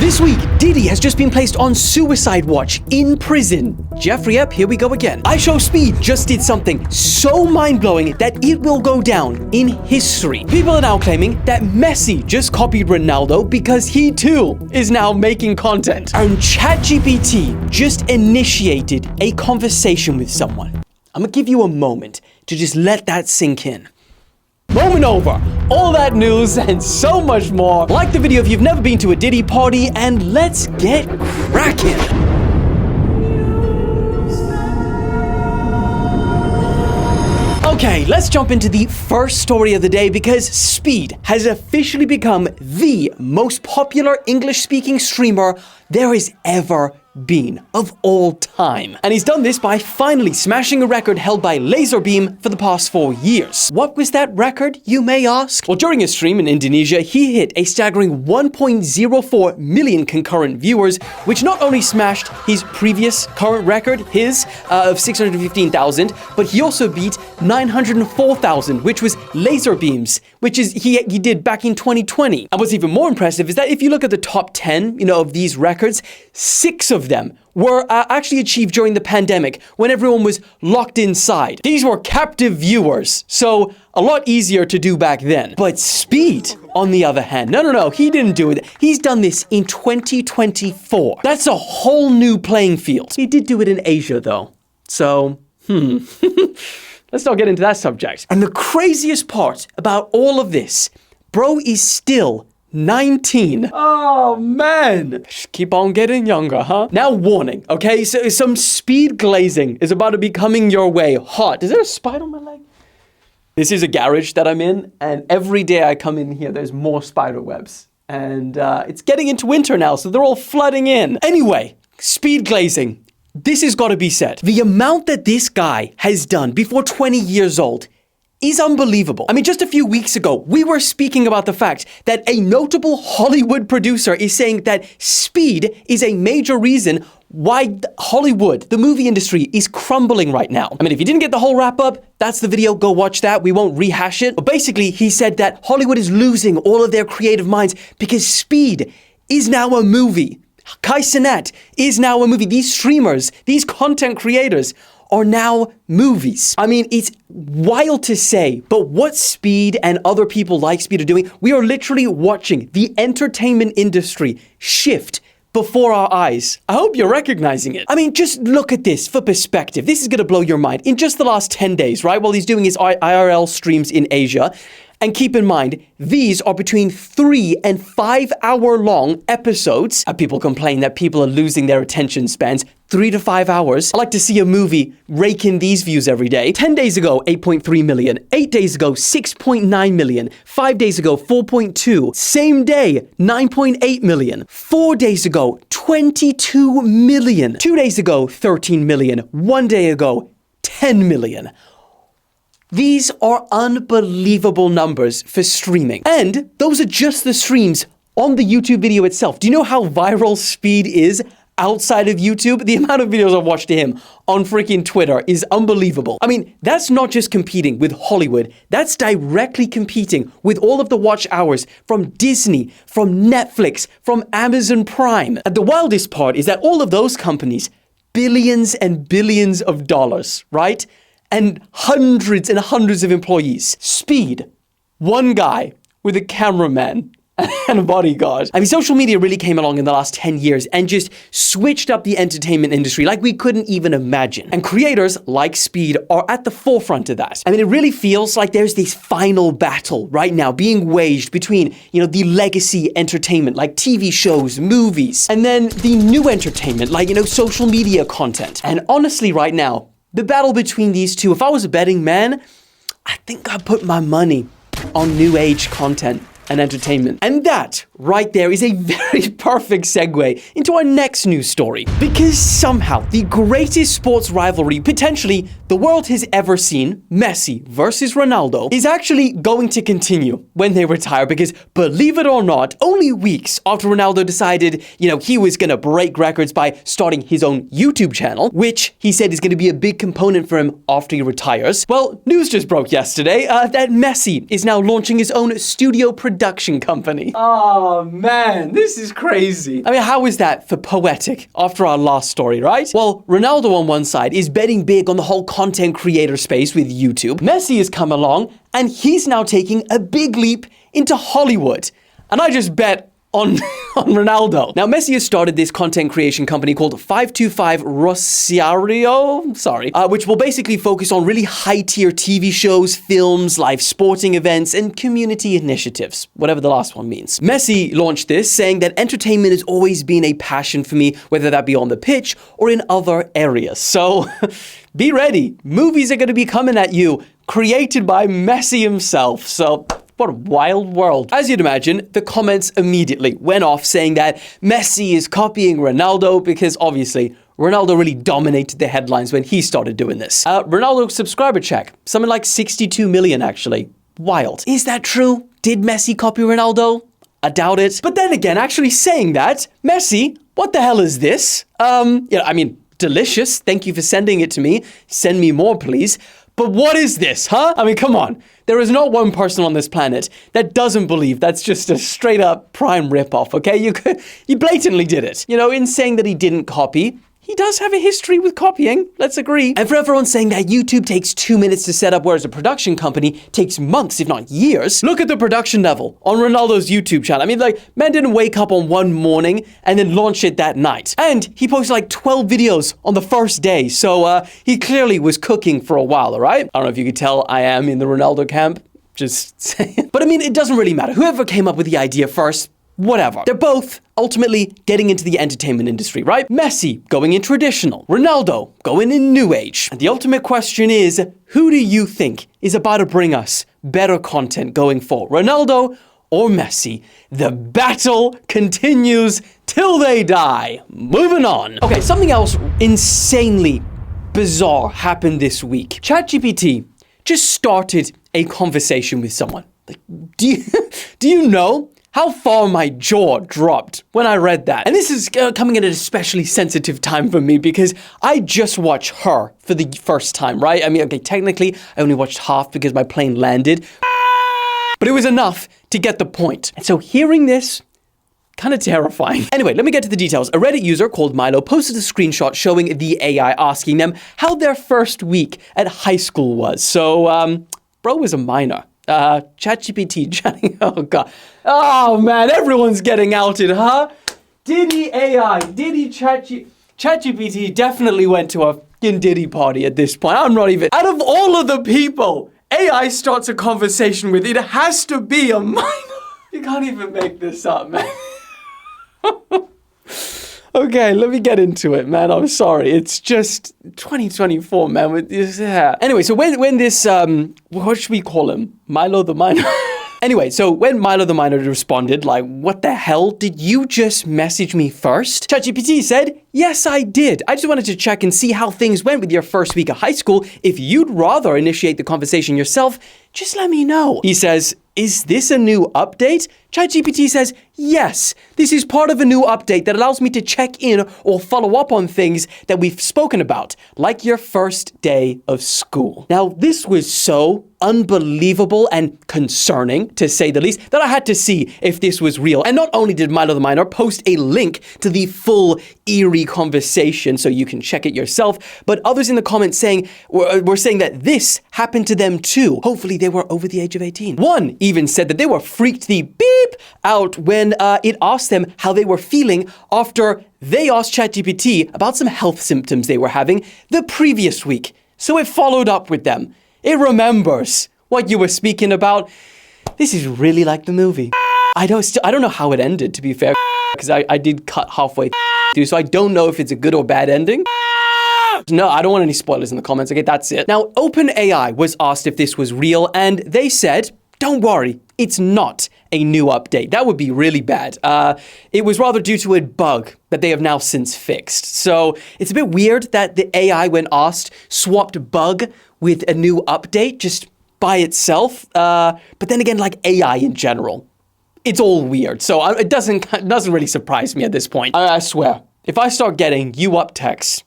This week, Diddy has just been placed on suicide watch in prison. Jeffrey, yep, here we go again. iShowSpeed just did something so mind-blowing that it will go down in history. People are now claiming that Messi just copied Ronaldo because he too is now making content. And ChatGPT just initiated a conversation with someone. I'm gonna give you a moment to just let that sink in. Moment over. All that news and so much more. Like the video if you've never been to a Diddy party, and let's get cracking. Okay, let's jump into the first story of the day because Speed has officially become the most popular English-speaking streamer there has ever been of all time. And he's done this by finally smashing a record held by Lazerbeam for the past 4 years. What was that record, you may ask? Well, during a stream in Indonesia, he hit a staggering 1.04 million concurrent viewers, which not only smashed his previous current record, of 615,000, but he also beat 904,000, which was Lazerbeam's, which is he did back in 2020. And what's even more impressive is that if you look at the top 10, of these records, 6 of them were actually achieved during the pandemic when everyone was locked inside. These were captive viewers, so a lot easier to do back then. But Speed, on the other hand, no, he didn't do it. He's done this in 2024. That's a whole new playing field. He did do it in Asia, though. So, let's not get into that subject. And the craziest part about all of this, bro is still 19. Oh, man. Just keep on getting younger, huh? Now, warning, okay? So some speed glazing is about to be coming your way hot. Is there a spider on my leg? This is a garage that I'm in, and every day I come in here, there's more spider webs. And it's getting into winter now, so they're all flooding in. Anyway, speed glazing. This has got to be said. The amount that this guy has done before 20 years old is unbelievable. I mean, just a few weeks ago, we were speaking about the fact that a notable Hollywood producer is saying that Speed is a major reason why Hollywood, the movie industry, is crumbling right now. I mean, if you didn't get the whole wrap up, that's the video, go watch that. We won't rehash it. But basically, he said that Hollywood is losing all of their creative minds because Speed is now a movie. Kai Cenat is now a movie. These streamers, these content creators are now movies. I mean, it's wild to say, but what Speed and other people like Speed are doing, we are literally watching the entertainment industry shift before our eyes. I hope you're recognizing it. I mean, just look at this for perspective. This is gonna blow your mind. In just the last 10 days, right, while he's doing his IRL streams in Asia, and keep in mind, these are between 3 and 5 hour long episodes. People complain that people are losing their attention spans. 3 to 5 hours. I like to see a movie rake in these views every day. 10 days ago, 8.3 million. 8 days ago, 6.9 million. 5 days ago, 4.2. Same day, 9.8 million. 4 days ago, 22 million. 2 days ago, 13 million. 1 day ago, 10 million. These are unbelievable numbers for streaming. And those are just the streams on the YouTube video itself. Do you know how viral Speed is outside of YouTube? The amount of videos I've watched to him on freaking Twitter is unbelievable. I mean, that's not just competing with Hollywood. That's directly competing with all of the watch hours from Disney, from Netflix, from Amazon Prime. And the wildest part is that all of those companies, billions and billions of dollars, right? And hundreds of employees. Speed, one guy with a cameraman and a bodyguard. I mean, social media really came along in the last 10 years and just switched up the entertainment industry like we couldn't even imagine. And creators like Speed are at the forefront of that. I mean, it really feels like there's this final battle right now being waged between, the legacy entertainment like TV shows, movies, and then the new entertainment like, social media content. And honestly, right now, the battle between these two, if I was a betting man, I think I'd put my money on new age content and entertainment. And that right there is a very perfect segue into our next news story. Because somehow the greatest sports rivalry potentially the world has ever seen, Messi versus Ronaldo, is actually going to continue when they retire. Because believe it or not, only weeks after Ronaldo decided, he was gonna break records by starting his own YouTube channel, which he said is gonna be a big component for him after he retires. Well, news just broke yesterday that Messi is now launching his own studio production production company. Oh man, this is crazy. I mean, how is that for poetic after our last story, right? Well, Ronaldo on one side is betting big on the whole content creator space with YouTube. Messi has come along and he's now taking a big leap into Hollywood. And I just bet on Ronaldo. Now, Messi has started this content creation company called 525 Rosario, which will basically focus on really high-tier TV shows, films, live sporting events, and community initiatives, whatever the last one means. Messi launched this, saying that entertainment has always been a passion for me, whether that be on the pitch or in other areas. So, be ready. Movies are going to be coming at you, created by Messi himself. So, what a wild world. As you'd imagine, the comments immediately went off saying that Messi is copying Ronaldo because obviously Ronaldo really dominated the headlines when he started doing this. Ronaldo subscriber check, something like 62 million actually. Wild. Is that true? Did Messi copy Ronaldo? I doubt it. But then again, actually saying that, Messi, what the hell is this? Delicious. Thank you for sending it to me. Send me more, please. But what is this, huh? I mean, come on. There is not one person on this planet that doesn't believe that's just a straight up prime ripoff, okay? You blatantly did it. You know, in saying that he didn't copy, he does have a history with copying, let's agree. And for everyone saying that YouTube takes 2 minutes to set up, whereas a production company takes months, if not years, look at the production level on Ronaldo's YouTube channel. I mean, like, man didn't wake up on one morning and then launch it that night. And he posted like 12 videos on the first day, so he clearly was cooking for a while, all right? I don't know if you could tell I am in the Ronaldo camp, just saying. But I mean, it doesn't really matter. Whoever came up with the idea first, whatever. They're both ultimately getting into the entertainment industry, right? Messi going in traditional, Ronaldo going in new age. And the ultimate question is, who do you think is about to bring us better content going forward? Ronaldo or Messi? The battle continues till they die. Moving on. Okay, something else insanely bizarre happened this week. ChatGPT just started a conversation with someone. Like, do you know how far my jaw dropped when I read that? And this is coming at an especially sensitive time for me because I just watched Her for the first time, right? I mean, okay, technically, I only watched half because my plane landed. But it was enough to get the point. And so hearing this, kind of terrifying. Anyway, let me get to the details. A Reddit user called Milo posted a screenshot showing the AI asking them how their first week at high school was. So, bro was a minor. ChatGPT chatting. Oh god. Oh man, everyone's getting outed, huh? Diddy AI, Diddy ChatGPT definitely went to a fucking Diddy party at this point. I'm not even. Out of all of the people AI starts a conversation with, it has to be a minor. You can't even make this up, man. Okay, let me get into it, man. I'm sorry. It's just 2024, man. With this, yeah. Anyway, so when this, what should we call him? Milo the Minor? Anyway, so when Milo the Minor responded, like, what the hell? Did you just message me first? ChatGPT said, yes, I did. I just wanted to check and see how things went with your first week of high school. If you'd rather initiate the conversation yourself, just let me know. He says, is this a new update? ChatGPT says, yes, this is part of a new update that allows me to check in or follow up on things that we've spoken about, like your first day of school. Now, this was so unbelievable and concerning, to say the least, that I had to see if this was real. And not only did Milo the Minor post a link to the full eerie conversation so you can check it yourself, but others in the comments were saying that this happened to them too. Hopefully they were over the age of 18. One even said that they were freaked the beep out when it asked them how they were feeling after they asked ChatGPT about some health symptoms they were having the previous week. So it followed up with them. It remembers what you were speaking about. This is really like the movie. I don't know how it ended, to be fair, because I did cut halfway through, so I don't know if it's a good or bad ending. No, I don't want any spoilers in the comments. Okay, that's it. Now, OpenAI was asked if this was real, and they said, don't worry, it's not a new update. That would be really bad. It was rather due to a bug that they have now since fixed. So it's a bit weird that the AI, when asked, swapped bug with a new update just by itself. But then again, like AI in general, it's all weird. So it doesn't really surprise me at this point. I swear, if I start getting you up texts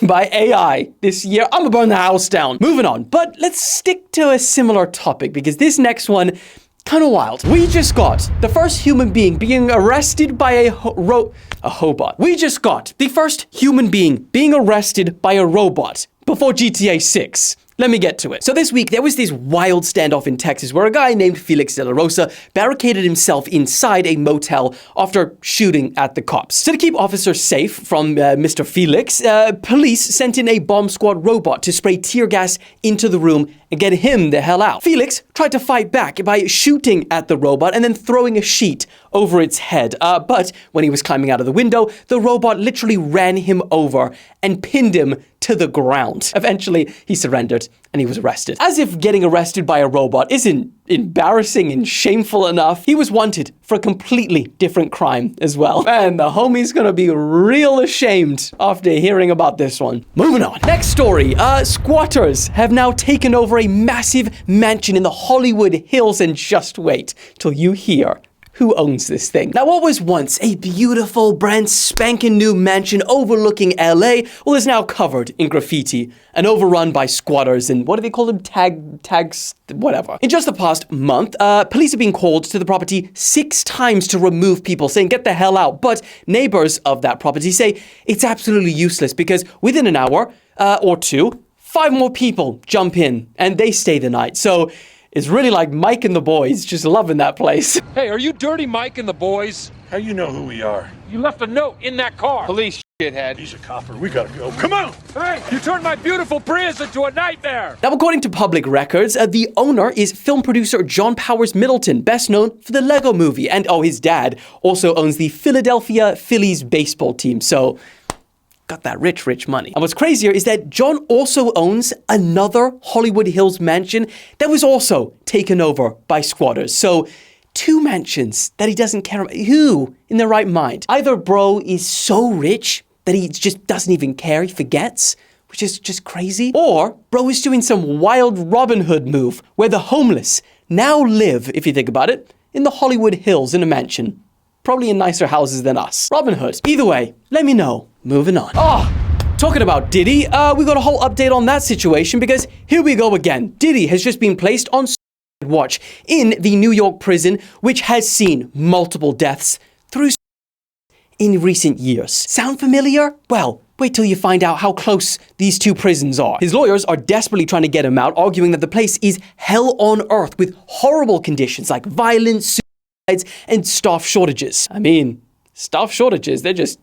by AI this year, I'm gonna burn the house down. Moving on, but let's stick to a similar topic because this next one kind of wild. We just got the first human being being arrested by a Hoebot. We just got the first human being arrested by a robot before GTA 6. Let me get to it. So this week, there was this wild standoff in Texas where a guy named Felix de la Rosa barricaded himself inside a motel after shooting at the cops. So to keep officers safe from Mr. Felix, police sent in a bomb squad robot to spray tear gas into the room and get him the hell out. Felix tried to fight back by shooting at the robot and then throwing a sheet over its head. But when he was climbing out of the window, the robot literally ran him over and pinned him to the ground. Eventually, he surrendered and he was arrested. As if getting arrested by a robot isn't embarrassing and shameful enough, he was wanted for a completely different crime as well. And the homie's gonna be real ashamed after hearing about this one. Moving on. Next story. Squatters have now taken over a massive mansion in the Hollywood Hills, and just wait till you hear who owns this thing. Now, what was once a beautiful, brand spanking new mansion overlooking LA, well, is now covered in graffiti and overrun by squatters and what do they call them? Tags, whatever. In just the past month, police have been called to the property 6 times to remove people, saying, get the hell out. But neighbors of that property say it's absolutely useless because within an hour or two, 5 more people jump in and they stay the night. So it's really like Mike and the boys, just loving that place. Hey, are you Dirty Mike and the boys? How you know who we are? You left a note in that car. Police shithead. He's a copper. We gotta go. Come on! Hey, you turned my beautiful Prius into a nightmare. Now, according to public records, the owner is film producer John Powers Middleton, best known for the Lego Movie. And his dad also owns the Philadelphia Phillies baseball team. So got that rich money. And what's crazier is that John also owns another Hollywood Hills mansion that was also taken over by squatters. So 2 mansions that he doesn't care about. Who in their right mind? Either bro is so rich that he just doesn't even care, he forgets, which is just crazy. Or bro is doing some wild Robin Hood move where the homeless now live, if you think about it, in the Hollywood Hills in a mansion. Probably in nicer houses than us. Robin Hood. Either way, let me know. Moving on. Talking about Diddy, we got a whole update on that situation because here we go again. Diddy has just been placed on watch in the New York prison, which has seen multiple deaths through in recent years. Sound familiar? Well, wait till you find out how close these 2 prisons are. His lawyers are desperately trying to get him out, arguing that the place is hell on earth with horrible conditions like violence, and staff shortages. I mean, staff shortages, they just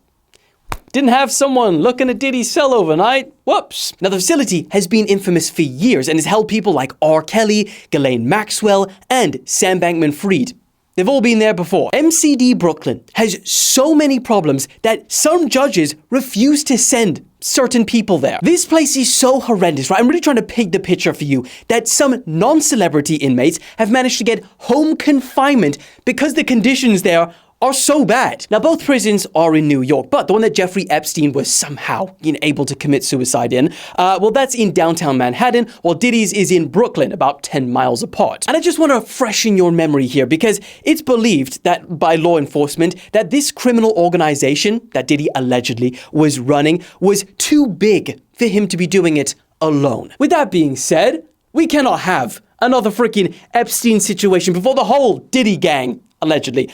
didn't have someone looking at Diddy's cell overnight. Whoops. Now, the facility has been infamous for years and has held people like R. Kelly, Ghislaine Maxwell, and Sam Bankman-Fried. They've all been there before. MCD Brooklyn has so many problems that some judges refuse to send certain people there. This place is so horrendous, right? I'm really trying to paint the picture for you that some non-celebrity inmates have managed to get home confinement because the conditions there are so bad. Now, both prisons are in New York, but the one that Jeffrey Epstein was somehow able to commit suicide in, well, that's in downtown Manhattan, while Diddy's is in Brooklyn, about 10 miles apart. And I just want to freshen your memory here because it's believed that by law enforcement that this criminal organization that Diddy allegedly was running was too big for him to be doing it alone. With that being said, we cannot have another freaking Epstein situation before the whole Diddy gang allegedly,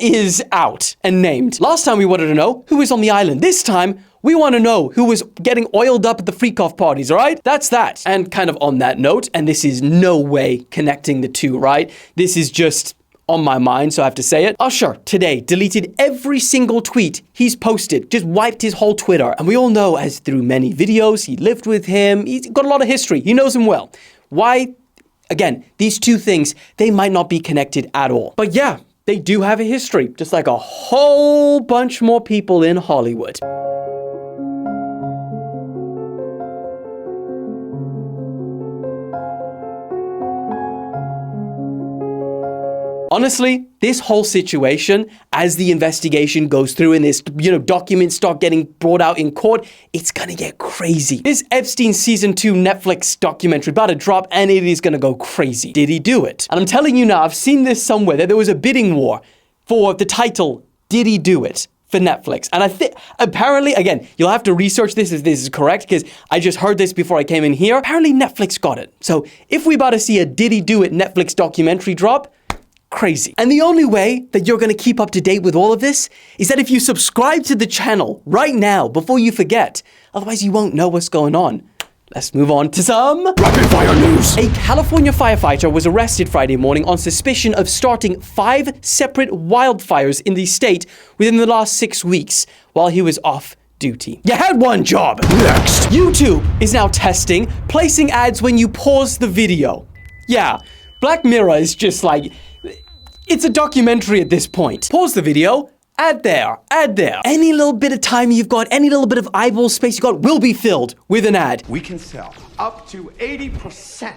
is out and named. Last time we wanted to know who was on the island. This time, we want to know who was getting oiled up at the freak-off parties, all right? That's that. And kind of on that note, and this is no way connecting the two, right? This is just on my mind, so I have to say it. Usher today deleted every single tweet he's posted, just wiped his whole Twitter. And we all know, as through many videos, he lived with him, he's got a lot of history, he knows him well. Why? Again, these two things, they might not be connected at all. But yeah, they do have a history, just like a whole bunch more people in Hollywood. Honestly, this whole situation, as the investigation goes through and this, documents start getting brought out in court, it's gonna get crazy. This Epstein Season 2 Netflix documentary about to drop and it is gonna go crazy. Did he do it? And I'm telling you now, I've seen this somewhere, that there was a bidding war for the title, Did He Do It? For Netflix. And I think, apparently, again, you'll have to research this if this is correct, because I just heard this before I came in here. Apparently, Netflix got it. So if we about to see a Did He Do It Netflix documentary drop, crazy. And the only way that you're gonna keep up to date with all of this is that if you subscribe to the channel right now before you forget. Otherwise, you won't know what's going on. Let's move on to some rapid fire news. A California firefighter was arrested Friday morning on suspicion of starting 5 separate wildfires in the state within the last 6 weeks while he was off duty. You had one job. Next. YouTube is now testing placing ads when you pause the video. Yeah, Black Mirror is just like, it's a documentary at this point. Pause the video. Ad there, ad there. Any little bit of time you've got, any little bit of eyeball space you've got will be filled with an ad. We can sell up to 80%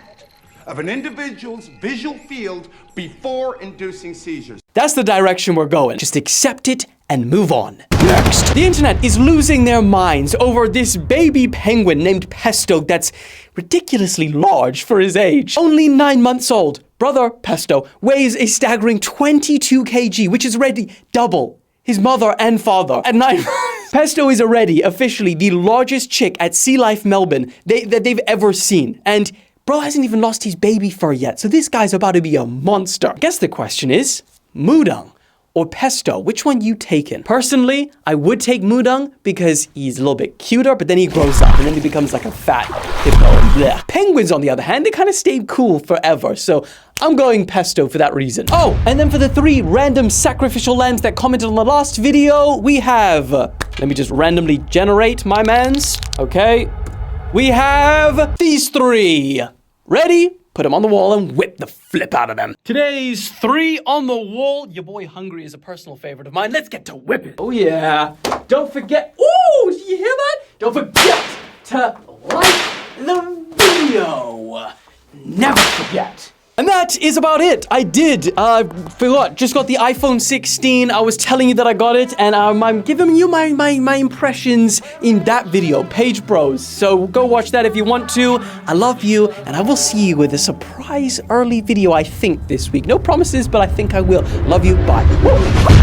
of an individual's visual field before inducing seizures. That's the direction we're going. Just accept it and move on. Next. The internet is losing their minds over this baby penguin named Pesto that's ridiculously large for his age. Only 9 months old. Brother Pesto weighs a staggering 22 kg, which is already double his mother and father at 9 months. Pesto is already officially the largest chick at Sea Life Melbourne that they've ever seen. And bro hasn't even lost his baby fur yet, so this guy's about to be a monster. I guess the question is, Mudang or Pesto, which one you taking? Personally, I would take Mudang because he's a little bit cuter, but then he grows up and then he becomes like a fat hippo. Blech. Penguins, on the other hand, they kind of stayed cool forever, so I'm going Pesto for that reason. Oh, and then for the 3 random sacrificial lambs that commented on the last video, we have, let me just randomly generate my mans. Okay, we have these 3. Ready? Put them on the wall and whip the flip out of them. Today's 3 on the wall. Your boy Hungry is a personal favorite of mine. Let's get to whipping. Oh yeah. Don't forget. Ooh, did you hear that? Don't forget to like the video. Never forget. And that is about it. I forgot, just got the iPhone 16. I was telling you that I got it, and I'm giving you my impressions in that video, pagebros. So go watch that if you want to. I love you, and I will see you with a surprise early video, I think, this week. No promises, but I think I will. Love you, bye. Woo.